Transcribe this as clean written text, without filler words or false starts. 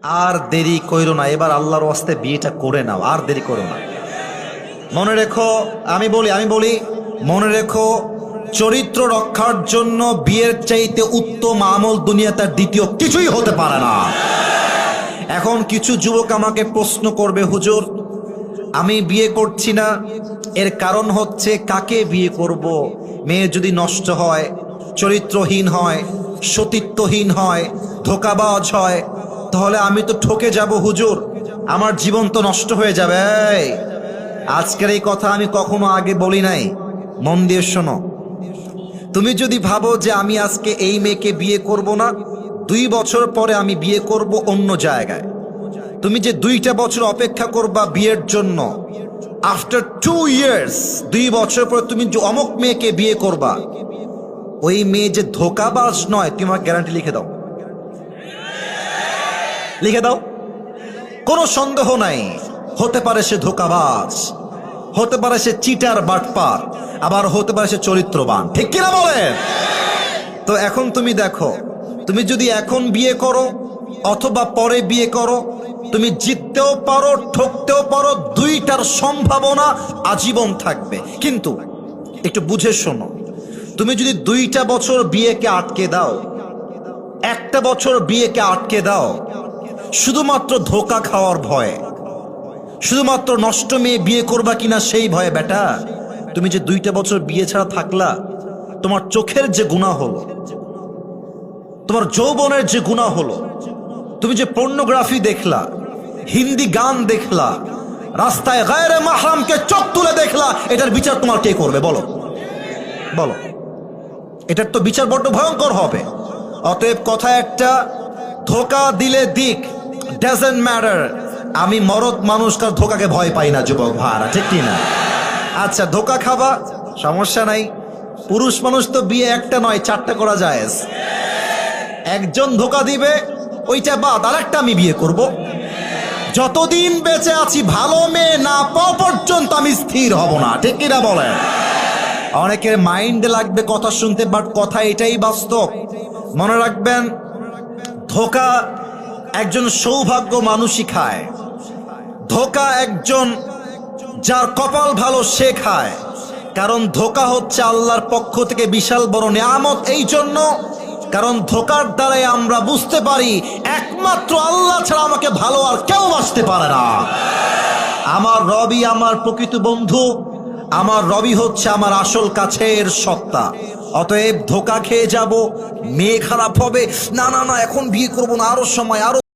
আর দেরি কইরো না, এবার আল্লাহর ওয়াস্তে বিয়েটা করে নাও, আর দেরি করো না। মনে রেখো, আমি বলি মনে রেখো, চরিত্র রক্ষার জন্য বিয়ের চাইতে উত্তম আমল দুনিয়াতে দ্বিতীয় কিছুই হতে পারে না। এখন কিছু যুবক আমাকে প্রশ্ন করবে, হুজুর আমি বিয়ে করছি না, এর কারণ হচ্ছে কাকে বিয়ে করব? মেয়ে যদি নষ্ট হয়, চরিত্রহীন হয়, সতীত্বহীন হয়, ধোঁকাবাজ হয়, তাহলে আমি তো ঠকে যাব হুজুর, আমার জীবন তো নষ্ট হয়ে যাবে। আজকের এই কথা আমি কখনো আগে বলি নাই, মন দিয়ে শোনো। তুমি যদি ভাবো যে আমি আজকে এই মেয়েকে বিয়ে করব না, 2 বছর পরে আমি বিয়ে করব অন্য জায়গায়, তুমি যে 2টা বছর অপেক্ষা করবা বিয়ের জন্য, আফটার 2 ইয়ার্স, 2 বছর পরে তুমি যে অমুক মেয়েকে বিয়ে করবা, ওই মেয়ে যে ধোঁকাবাজ নয়, তুমি আমার গ্যারান্টি লিখে দাও, লিখে দাও, কোনো সন্দেহ নাই। হতে পারে সে ধোঁকাবাজ, হতে পারে সে চিটার বাটপার, আবার হতে পারে সে চরিত্রবান, ঠিক কিনা বলেন? তো এখন তুমি দেখো, তুমি যদি এখন বিয়ে করো অথবা পরে বিয়ে করো, তুমি জিততেও পারো, ঠকতেও পারো, 2টার সম্ভাবনা আজীবন থাকবে। কিন্তু একটু বুঝে শোনো, তুমি যদি 2টা বছর বিয়েকে আটকে দাও, 1টা বছর বিয়েকে আটকে দাও শুধুমাত্র ধোঁকা খাওয়ার ভয়ে, শুধুমাত্র নষ্ট মেয়ে বিয়ে করবা কিনা সেই ভয়ে, বেটা তুমি যে 2টা বছর বিয়ে ছাড়া থাকলা, তোমার চোখের যে গুনাহ হলো, তোমার যৌবনের যে গুনাহ হলো, তুমি যে পর্নোগ্রাফি দেখলা, হিন্দি গান দেখলা, রাস্তায় গায়রে মাহরামকে চোখ তুলে দেখলা, এটার বিচার তোমার কে করবে বলো? বলো, এটার তো বিচার বড্ড ভয়ঙ্কর হবে। অতএব কথা একটা, ধোঁকা দিলে দিক, ডাজন্ট ম্যাটার। আমি মরদ মানুষটার ধোঁকাকে ভয় পাই না যুবক ভাইরা, ঠিক কি না? আচ্ছা, ধোঁকা খাবা সমস্যা নাই, পুরুষ মানুষ তো বিয়ে 1টা নয় 4টা করা যায়। একজন ধোঁকা দিবে, ওইটা বাদ আরেকটা আমি বিয়ে করব। যতদিন বেঁচে আছি ভালো মেয়ে না পাওয়া পর্যন্ত আমি স্থির হব না, ঠিক কিনা বলেন? অনেকের মাইন্ডে লাগবে কথা শুনতে, বাট কথা এটাই বাস্তব। মনে রাখবেন, ধোঁকা একজন সৌভাগ্য মানুষই খায়, ধোঁকা একজন যার কপাল ভালো সে খায়। কারণ ধোঁকা হচ্ছে আল্লাহর পক্ষ থেকে বিশাল বড় নিয়ামত, এই জন্য কারণ ধোঁকার দ্বারাই আমরা বুঝতে পারি একমাত্র আল্লাহ ছাড়া আমাকে ভালো আর কেউ বাঁচতে পারে না। আমার রবি আমার প্রকৃত বন্ধু, আমার রবি হচ্ছে আমার আসল কাছের সত্তা। অতএব ধোঁকা খেয়ে যাব, মেয়ে খারাপ হবে, না না না এখন বিয়ে করবো না, আরো সময়, আরো